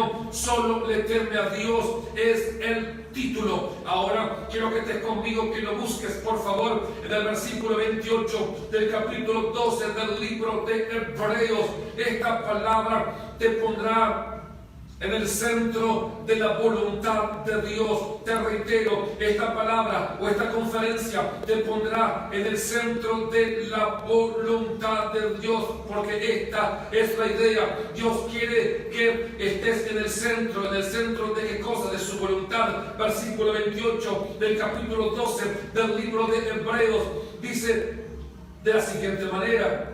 reino solo le teme a Dios, es el título. Ahora quiero que estés conmigo, que lo busques por favor en el versículo 28 del capítulo 12 del libro de Hebreos. Esta palabra te pondrá en el centro de la voluntad de Dios. Te reitero, esta palabra o esta conferencia te pondrá en el centro de la voluntad de Dios, porque esta es la idea. Dios quiere que estés en el centro de qué cosa, de su voluntad. Versículo 28 del capítulo 12 del libro de Hebreos dice de la siguiente manera: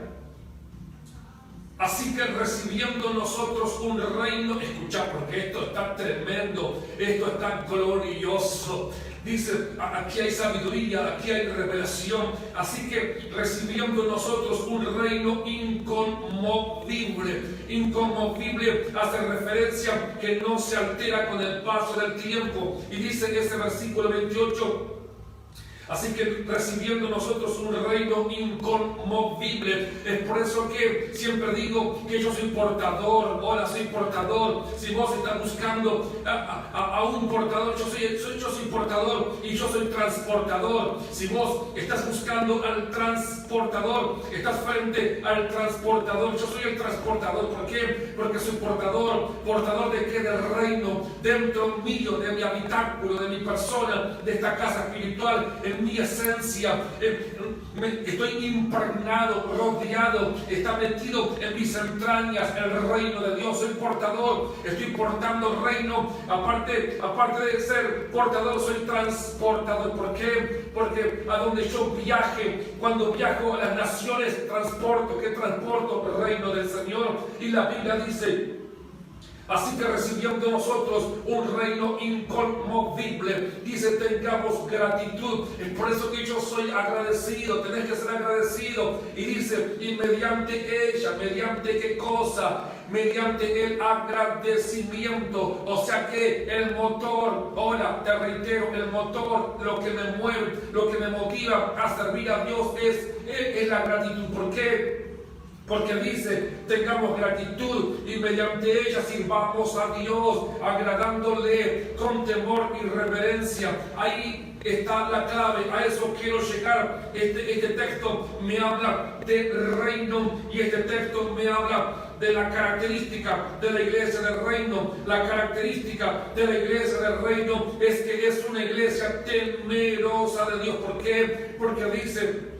así que recibiendo nosotros un reino, escucha, porque esto está tremendo, esto está glorioso. Dice, aquí hay sabiduría, aquí hay revelación. Así que recibiendo nosotros un reino inconmovible. Inconmovible hace referencia que no se altera con el paso del tiempo. Y dice en ese versículo 28, así que recibiendo nosotros un reino inconmovible. Es por eso que siempre digo que yo soy portador. Hola, soy portador. Si vos estás buscando a un portador, yo soy portador y yo soy transportador. Si vos estás buscando al transportador, estás frente al transportador. Yo soy el transportador. ¿Por qué? Porque soy portador. ¿Portador de qué? Del reino dentro mío, de mi habitáculo, de mi persona, de esta casa espiritual. Mi esencia, estoy impregnado, rodeado, está metido en mis entrañas el reino de Dios. Soy portador, estoy portando el reino. Aparte de ser portador, soy transportador. ¿Por qué? Porque a donde yo viaje, cuando viajo a las naciones, transporto el reino del Señor. Y la Biblia dice: así que recibiendo nosotros un reino inconmovible, dice, tengamos gratitud. Es por eso que yo soy agradecido. Tenés que ser agradecido. Y dice, y mediante ella, ¿mediante qué cosa? Mediante el agradecimiento. O sea que el motor, ahora te reitero, el motor, lo que me mueve, lo que me motiva a servir a Dios es la gratitud. ¿Por qué? Porque dice, tengamos gratitud y mediante ella sirvamos a Dios, agradándole con temor y reverencia. Ahí está la clave, a eso quiero llegar. Este texto me habla del reino y este texto me habla de la característica de la iglesia del reino. La característica de la iglesia del reino es que es una iglesia temerosa de Dios. ¿Por qué? Porque dice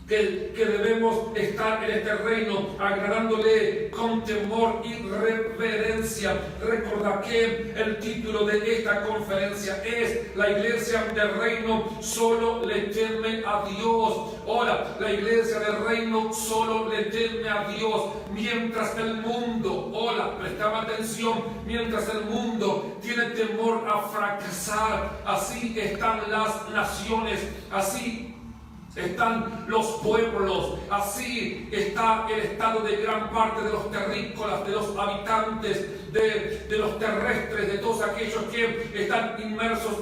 que debemos estar en este reino agradándole con temor y reverencia. Recordad que el título de esta conferencia es: la iglesia del reino solo le teme a Dios. Ahora, la iglesia del reino solo le teme a Dios. Mientras el mundo, prestaba atención, mientras el mundo tiene temor a fracasar, así están las naciones, así están los pueblos, así está el estado de gran parte de los terrícolas, de los habitantes, de los terrestres, de todos aquellos que están inmersos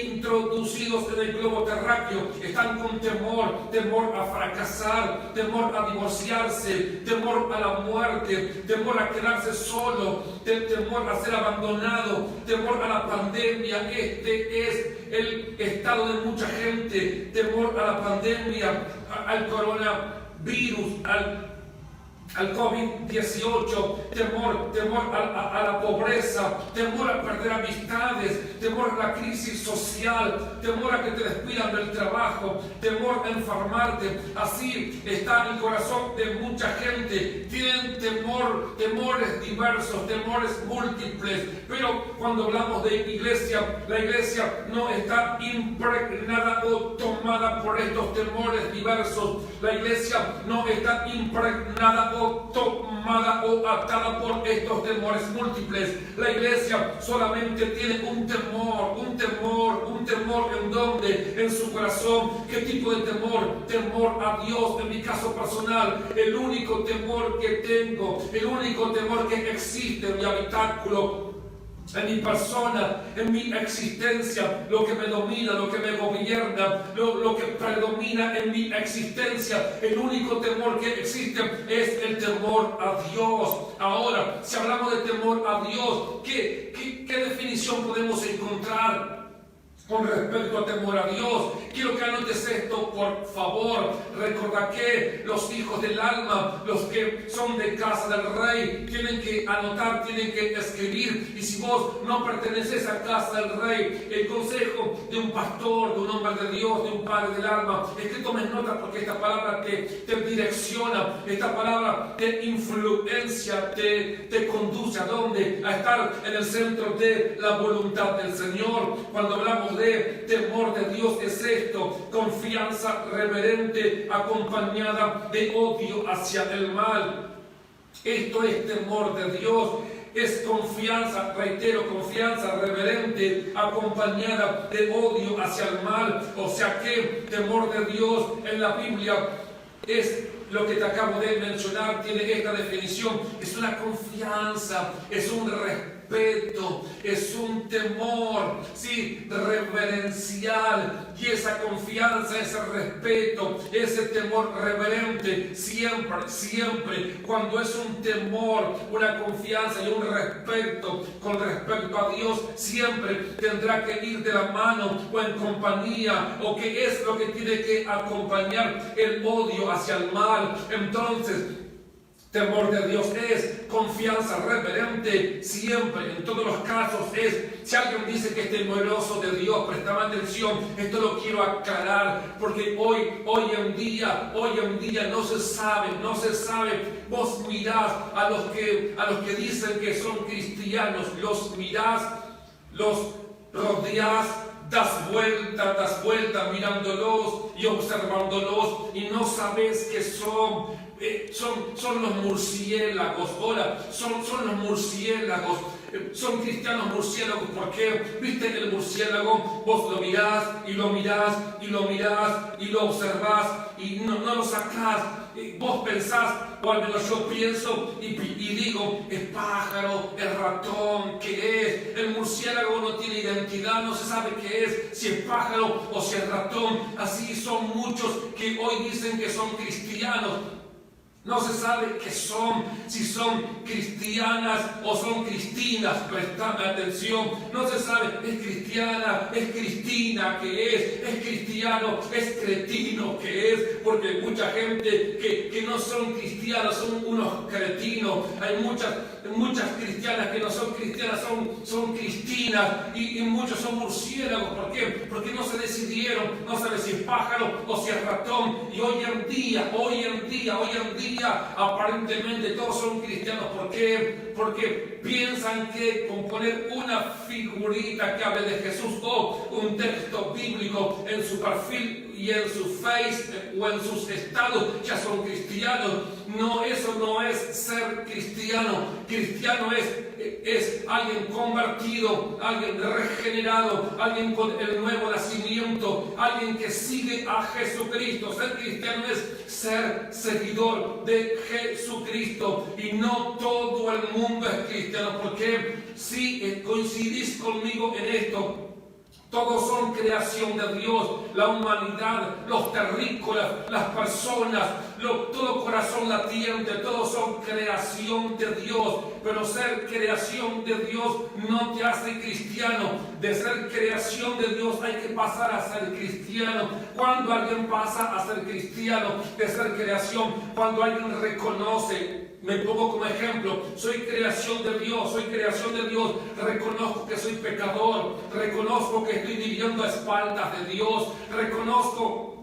introducidos en el globo terráqueo. Están con temor a fracasar, temor a divorciarse, temor a la muerte, temor a quedarse solo, temor a ser abandonado, temor a la pandemia. Este es el estado de mucha gente: temor a la pandemia, al coronavirus, al COVID-19, temor a la pobreza, temor a perder amistades, temor a la crisis social, temor a que te despidan del trabajo, temor a enfermarte. Así está el corazón de mucha gente. Tienen temores diversos, temores múltiples. Pero cuando hablamos de iglesia, la iglesia no está impregnada o tomada por estos temores diversos. La iglesia no está impregnada o tomada o atada por estos temores múltiples. La iglesia solamente tiene un temor en donde, en su corazón. ¿Qué tipo de temor? Temor a Dios. En mi caso personal, el único temor que tengo, el único temor que existe en mi habitáculo en mi persona, en mi existencia, lo que me domina, lo que me gobierna, lo que predomina en mi existencia, el único temor que existe es el temor a Dios. Ahora, si hablamos de temor a Dios, ¿qué definición podemos encontrar con respecto a temor a Dios? Quiero que anotes esto, por favor. Recordad que los hijos del alma, los que son de casa del rey, tienen que anotar, tienen que escribir. Y si vos no perteneces a casa del rey, el consejo de un pastor, de un hombre de Dios, de un padre del alma, es que tomes nota, porque esta palabra te direcciona, esta palabra te influencia, te conduce a dónde, a estar en el centro de la voluntad del Señor. Cuando hablamos de temor de Dios, es esto: confianza reverente acompañada de odio hacia el mal. Esto es temor de Dios. Es confianza, reitero, confianza reverente acompañada de odio hacia el mal. O sea que temor de Dios en la Biblia es lo que te acabo de mencionar, tiene esta definición: es una confianza, es un respeto, es un temor, sí, reverencial. Y esa confianza, ese respeto, ese temor reverente, siempre, cuando es un temor, una confianza y un respeto con respecto a Dios, siempre tendrá que ir de la mano o en compañía, o que es lo que tiene que acompañar el odio hacia el mal. Entonces, temor de Dios es confianza reverente siempre, en todos los casos. Si alguien dice que es temeroso de Dios, prestame atención, esto lo quiero aclarar, porque hoy en día no se sabe. Vos mirás a los que dicen que son cristianos, los mirás, los rodeás, das vuelta mirándolos y observándolos, y no sabes qué son. Son los murciélagos. Hola, son los murciélagos. Son cristianos murciélagos. ¿Por qué? ¿Viste el murciélago? Vos lo mirás y lo mirás y lo mirás y lo observás y no lo sacás. Vos pensás, o al menos yo pienso y digo: es pájaro, es ratón, ¿qué es? El murciélago no tiene identidad, no se sabe qué es, si es pájaro o si es ratón. Así son muchos que hoy dicen que son cristianos. No se sabe qué son, si son cristianas o son cristinas. Prestame atención. No se sabe, es cristiana, es cristina, ¿qué es cristiano, es cretino, ¿qué es? Porque hay mucha gente que no son cristianas, son unos cretinos. Hay muchas cristianas que no son cristianas, son cristinas, y muchos son murciélagos. ¿Por qué? Porque no se decidieron, no sabe si es pájaro o si es ratón. Y hoy en día, aparentemente todos son cristianos. ¿Por qué? Porque piensan que con poner una figurita que hable de Jesús o un texto bíblico en su perfil y en su face o en sus estados ya son cristianos. No, eso no es ser cristiano. Cristiano es alguien convertido, alguien regenerado, alguien con el nuevo nacimiento, alguien que sigue a Jesucristo. Ser cristiano es ser seguidor de Jesucristo, y no todo el mundo es cristiano. Porque si coincidís conmigo en esto, todos son creación de Dios. La humanidad, los terrícolas, las personas, todo corazón latiente, todos son creación de Dios. Pero ser creación de Dios no te hace cristiano. De ser creación de Dios hay que pasar a ser cristiano. Cuando alguien pasa a ser cristiano, de ser creación, cuando alguien reconoce. Me pongo como ejemplo: soy creación de Dios, reconozco que soy pecador, reconozco que estoy viviendo a espaldas de Dios, reconozco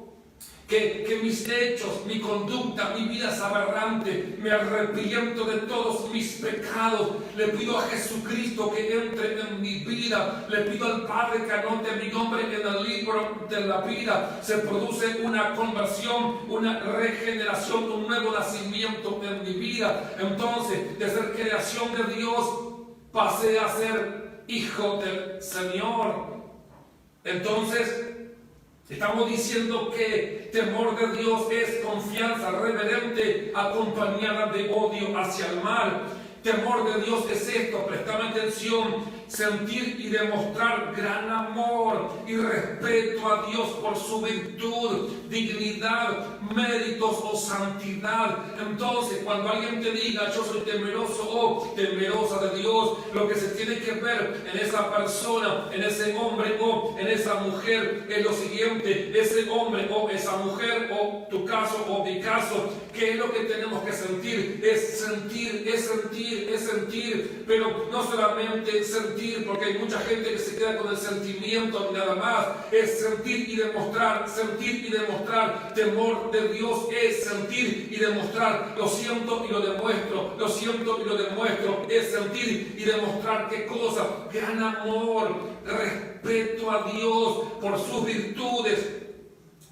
que mis hechos, mi conducta, mi vida es aberrante, me arrepiento de todos mis pecados, le pido a Jesucristo que entre en mi vida, le pido al Padre que anote mi nombre en el libro de la vida. Se produce una conversión, una regeneración, un nuevo nacimiento en mi vida. Entonces, de ser creación de Dios, pasé a ser hijo del Señor. Entonces, estamos diciendo que temor de Dios es confianza reverente acompañada de odio hacia el mal. Temor de Dios es esto, prestame atención, sentir y demostrar gran amor y respeto a Dios por su virtud, dignidad, méritos o santidad. Entonces, cuando alguien te diga yo soy temeroso o temerosa de Dios, lo que se tiene que ver en esa persona, en ese hombre o en esa mujer es lo siguiente: ese hombre o esa mujer, o tu caso o mi caso, ¿qué es lo que tenemos que sentir? Es sentir, pero no solamente sentir, porque hay mucha gente que se queda con el sentimiento nada más. Es sentir y demostrar temor de Dios, es sentir y demostrar, lo siento y lo demuestro, es sentir y demostrar qué cosa: gran amor, respeto a Dios por sus virtudes,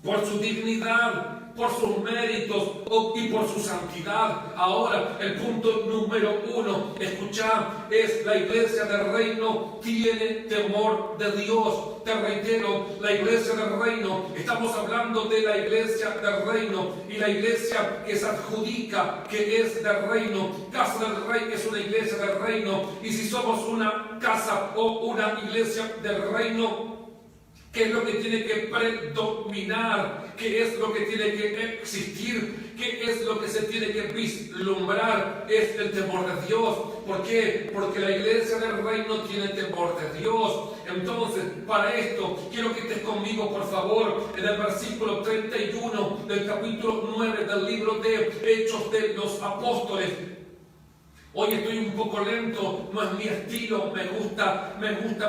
por su dignidad, por sus méritos y por su santidad. Ahora, el punto número 1, escuchad, es: la iglesia del reino tiene temor de Dios. Te reitero, la iglesia del reino, estamos hablando de la iglesia del reino, y la iglesia que se adjudica que es del reino. Casa del Rey es una iglesia del reino, y si somos una casa o una iglesia del reino, ¿qué es lo que tiene que predominar? ¿Qué es lo que tiene que existir? ¿Qué es lo que se tiene que vislumbrar? Es el temor de Dios. ¿Por qué? Porque la iglesia del reino tiene temor de Dios. Entonces, para esto, quiero que estés conmigo, por favor, en el versículo 31 del capítulo 9 del libro de Hechos de los Apóstoles. Hoy estoy un poco lento, no es mi estilo, me gusta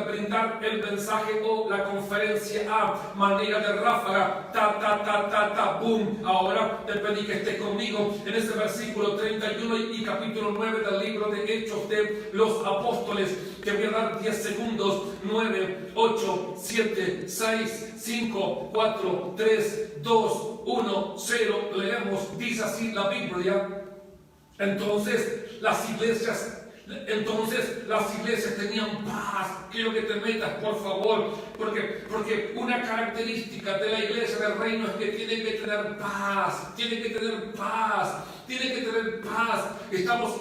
brindar el mensaje o la conferencia a manera de ráfaga, boom. Ahora te pedí que estés conmigo en ese versículo 31 y capítulo 9 del libro de Hechos de los Apóstoles. Te voy a dar 10 segundos, 9, 8, 7, 6, 5, 4, 3, 2, 1, 0, leemos, dice así la Biblia. Entonces las iglesias tenían paz. Quiero que te metas, por favor, porque una característica de la iglesia del reino es que tiene que tener paz. Estamos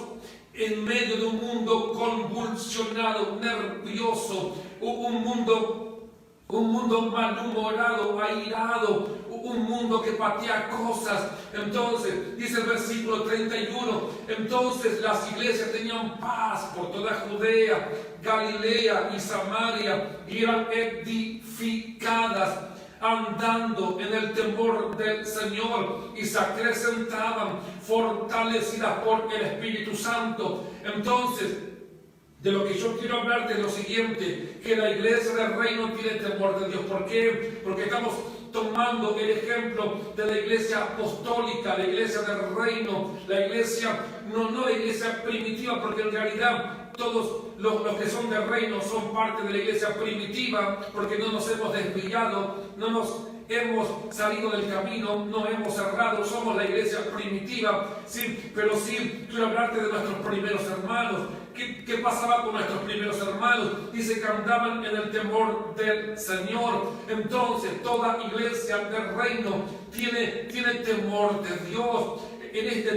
en medio de un mundo convulsionado, nervioso, un mundo malhumorado, airado, un mundo que patea cosas. Entonces, dice el versículo 31, entonces las iglesias tenían paz por toda Judea, Galilea y Samaria, y eran edificadas, andando en el temor del Señor, y se acrecentaban, fortalecidas por el Espíritu Santo. Entonces, de lo que yo quiero hablarte es lo siguiente: que la iglesia del reino tiene temor de Dios. ¿Por qué? Porque estamos tomando el ejemplo de la iglesia apostólica, la iglesia del reino, la iglesia, no la iglesia primitiva, porque en realidad todos los que son del reino son parte de la iglesia primitiva, porque no nos hemos desviado, no nos hemos salido del camino, no hemos cerrado, somos la iglesia primitiva, sí, pero sí quiero hablarte de nuestros primeros hermanos. ¿Qué pasaba con nuestros primeros hermanos? Dice que andaban en el temor del Señor. Entonces, toda iglesia del reino tiene temor de Dios. En este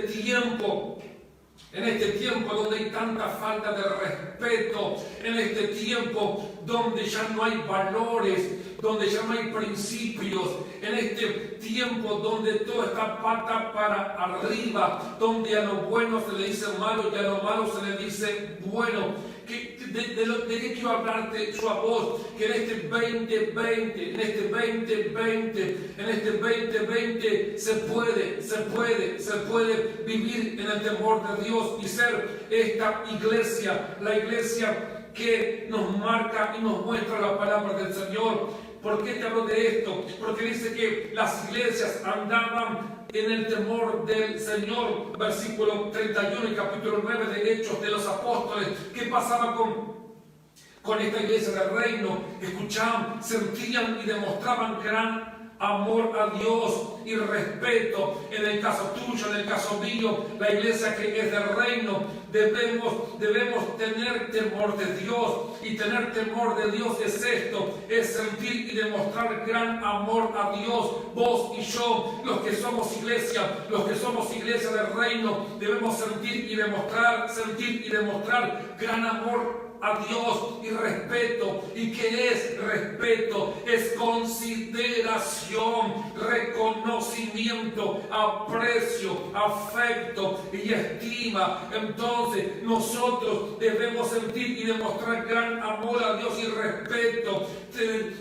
tiempo donde hay tanta falta de respeto, en este tiempo donde ya no hay valores, donde ya no hay principios, en este tiempo donde todo está pata para arriba, donde a lo bueno se le dice malo y a lo malo se le dice bueno. ¿De qué quiero hablarte yo a vos? Que en este 2020 se puede vivir en el temor de Dios y ser esta iglesia, la iglesia que nos marca y nos muestra la palabra del Señor. ¿Por qué te hablo de esto? Porque dice que las iglesias andaban en el temor del Señor. Versículo 31 y capítulo 9 de Hechos de los Apóstoles. ¿Qué pasaba con esta iglesia del reino? Escuchaban, sentían y demostraban gran amor a Dios y respeto. En el caso tuyo, en el caso mío, la iglesia que es del reino, debemos tener temor de Dios. Y tener temor de Dios es esto: es sentir y demostrar gran amor a Dios. Vos y yo, los que somos iglesia del reino, debemos sentir y demostrar gran amor a Dios y respeto. ¿Y qué es respeto? Es consideración, reconocimiento, aprecio, afecto y estima. Entonces nosotros debemos sentir y demostrar gran amor a Dios y respeto.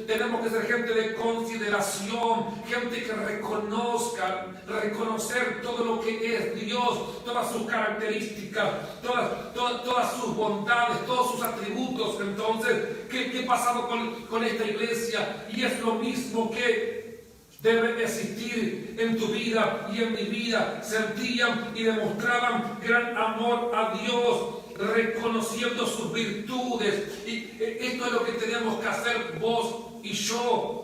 Tenemos que ser gente de consideración, gente que reconozca, reconocer todo lo que es Dios, todas sus características, todas sus bondades, todos sus atributos. Entonces, ¿qué ha pasado con esta iglesia? Y es lo mismo que debe existir en tu vida y en mi vida. Sentían y demostraban gran amor a Dios, reconociendo sus virtudes. Y esto es lo que tenemos que hacer vos y yo.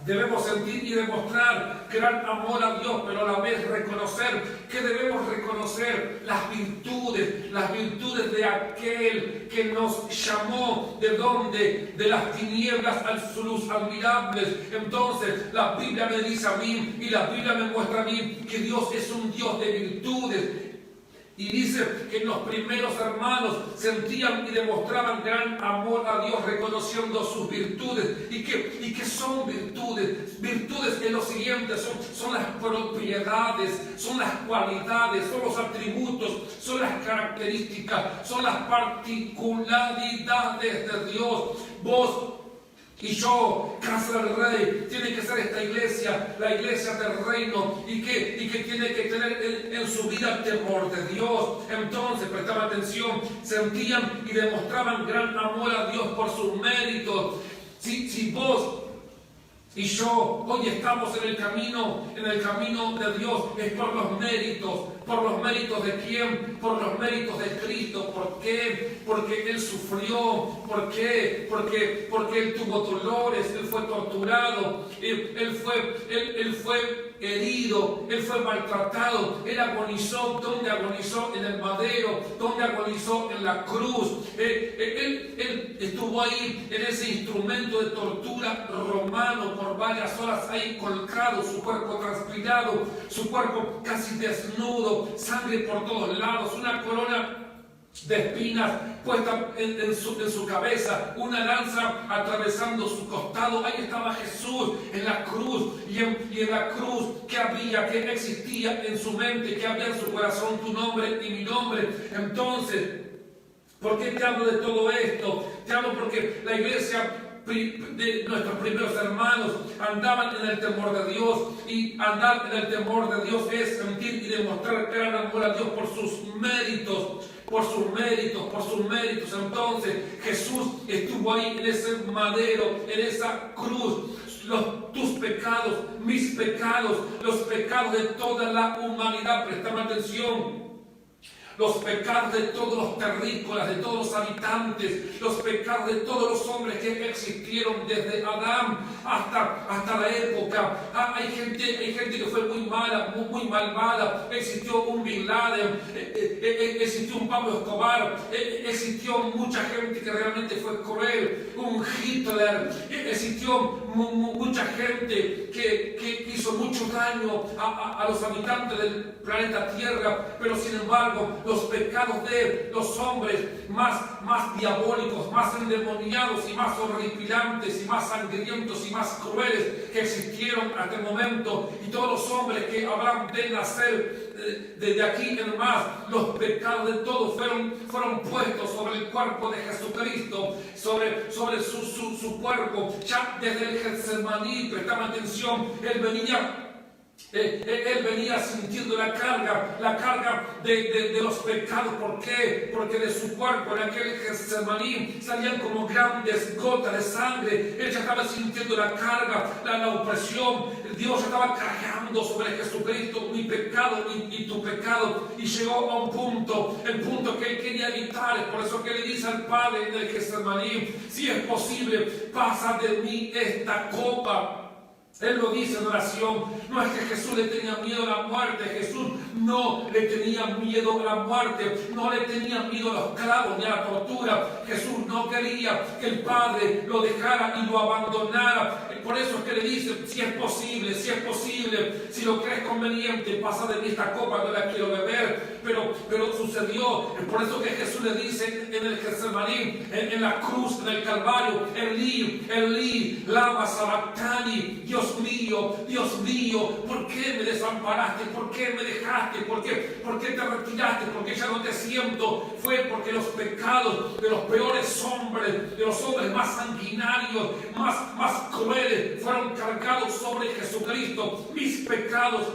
Debemos sentir y demostrar gran amor a Dios, pero a la vez reconocer. ¿Qué debemos reconocer? Las virtudes de aquel que nos llamó. ¿De dónde? De las tinieblas a su luz admirables. Entonces la Biblia me dice a mí y la Biblia me muestra a mí que Dios es un Dios de virtudes. Y dice que los primeros hermanos sentían y demostraban gran amor a Dios, reconociendo sus virtudes. ¿Y qué son virtudes? Virtudes es lo siguiente: son las propiedades, son las cualidades, son los atributos, son las características, son las particularidades de Dios. Vos y yo, casa del Rey, tiene que ser esta iglesia, la iglesia del reino, y que tiene que tener en su vida temor de Dios. Entonces, prestaban atención, sentían y demostraban gran amor a Dios por sus méritos. Si vos y yo hoy estamos en el camino de Dios, es por los méritos. ¿Por los méritos de quién? Por los méritos de Cristo. ¿Por qué? Porque Él sufrió. ¿Por qué? Porque Él tuvo dolores, Él fue torturado, Él fue herido, Él fue maltratado, Él agonizó. ¿Dónde agonizó? En el madero. ¿Dónde agonizó? En la cruz. Él estuvo ahí en ese instrumento de tortura romano por varias horas, ahí colgado, su cuerpo transpirado, su cuerpo casi desnudo, sangre por todos lados, una corona de espinas puesta en su cabeza, una lanza atravesando su costado. Ahí estaba Jesús en la cruz, y en la cruz, ¿qué existía en su mente? ¿Qué había en su corazón? Tu nombre y mi nombre. Entonces, ¿por qué te hablo de todo esto? Te hablo porque la iglesia de nuestros primeros hermanos andaban en el temor de Dios, y andar en el temor de Dios es sentir y demostrar gran amor a Dios por sus méritos. Entonces Jesús estuvo ahí en ese madero, en esa cruz. Tus pecados, mis pecados, los pecados de toda la humanidad, prestame atención. Los pecados de todos los terrícolas, de todos los habitantes, los pecados de todos los hombres que existieron desde Adán hasta la época. Hay gente que fue muy mala, muy malvada. Existió un Bin Laden, existió un Pablo Escobar, existió mucha gente que realmente fue cruel, un Hitler, existió mucha gente que hizo mucho daño a los habitantes del planeta Tierra, pero sin embargo, los pecados de los hombres más diabólicos, más endemoniados y más horripilantes y más sangrientos y más crueles que existieron hasta el momento, y todos los hombres que habrán de nacer desde aquí en más, los pecados de todos fueron puestos sobre el cuerpo de Jesucristo, sobre su cuerpo. Ya desde el Getsemaní, prestame atención, Él venía sintiendo la carga de los pecados. ¿Por qué? Porque de su cuerpo, en aquel Getsemaní, salían como grandes gotas de sangre. Él ya estaba sintiendo la carga, la opresión. Dios estaba cargando sobre Jesucristo mi pecado y tu pecado. Y llegó a un punto, el punto que Él quería evitar. Es por eso que le dice al Padre en el Getsemaní: si es posible, pasa de mí esta copa. Él lo dice en oración. No es que Jesús le tenía miedo a la muerte. Jesús no le tenía miedo a la muerte. No le tenía miedo a los clavos ni a la tortura. Jesús no quería que el Padre lo dejara y lo abandonara. Por eso es que le dice, si es posible, si lo crees conveniente, pasa de mí esta copa, no la quiero beber. Pero sucedió. Es por eso que Jesús le dice en el Getsemaní, en la cruz, en el Calvario, Elí, Elí, lama sabactani, Dios mío, ¿por qué me desamparaste? ¿Por qué me dejaste? ¿Por qué te retiraste? ¿Por qué ya no te siento? Fue porque los pecados de los peores hombres, de los hombres más sanguinarios, más crueles, fueron cargados sobre Jesucristo. Mis pecados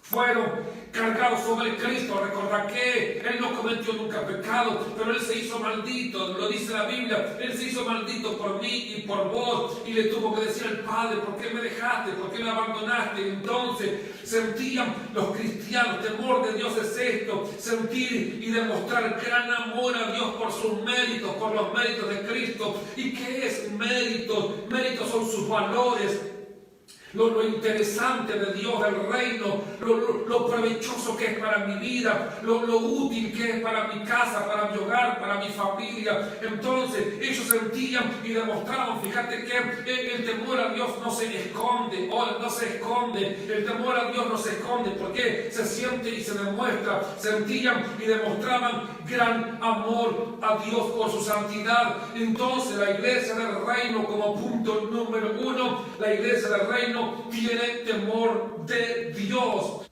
fueron cargados sobre Cristo. Recordad que Él no cometió nunca pecado, pero Él se hizo maldito, lo dice la Biblia. Él se hizo maldito por mí y por vos, y le tuvo que decir al Padre, ¿por qué me dejaste? ¿Por qué me abandonaste? Entonces sentían los cristianos, temor de Dios es esto, sentir y demostrar gran amor a Dios por sus méritos, por los méritos de Cristo. ¿Y qué es méritos? Méritos son sus valores. Lo interesante de Dios, del reino, lo provechoso que es para mi vida, lo útil que es para mi casa, para mi hogar, para mi familia. Entonces ellos sentían y demostraban, fíjate que el temor a Dios no se esconde, no se esconde, el temor a Dios no se esconde, porque se siente y se demuestra. Sentían y demostraban gran amor a Dios por su santidad. Entonces la iglesia del reino, como punto número 1, la iglesia del reino tiene temor de Dios.